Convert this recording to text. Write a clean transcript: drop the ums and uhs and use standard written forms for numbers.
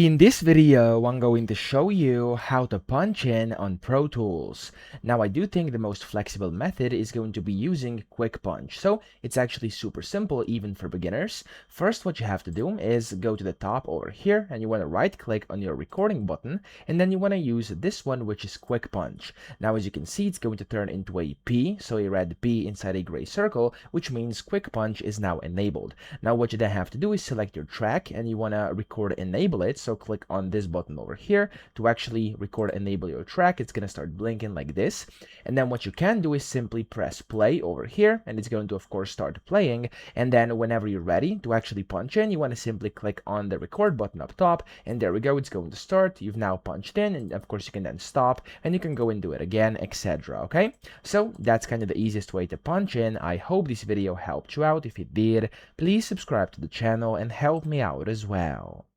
In this video, I'm going to show you how to punch in on Pro Tools. Now, I do think the most flexible method is going to be using Quick Punch. So it's actually super simple, even for beginners. First, what you have to do is go to the top over here, and you want to right click on your recording button, and then you want to use this one, which is Quick Punch. Now, as you can see, it's going to turn into a P, so a red P inside a gray circle, which means Quick Punch is now enabled. Now, what you then have to do is select your track, and you want to record enable it. So click on this button over here to actually record enable your track. It's going to start blinking like this. And then what you can do is simply press play over here, and it's going to, of course, start playing. And then whenever you're ready to actually punch in, you want to simply click on the record button up top, and there we go, it's going to start. You've now punched in, and of course you can then stop, and you can go and do it again, etc. Okay, so that's kind of the easiest way to punch in. I hope this video helped you out. If it did, please subscribe to the channel and help me out as well.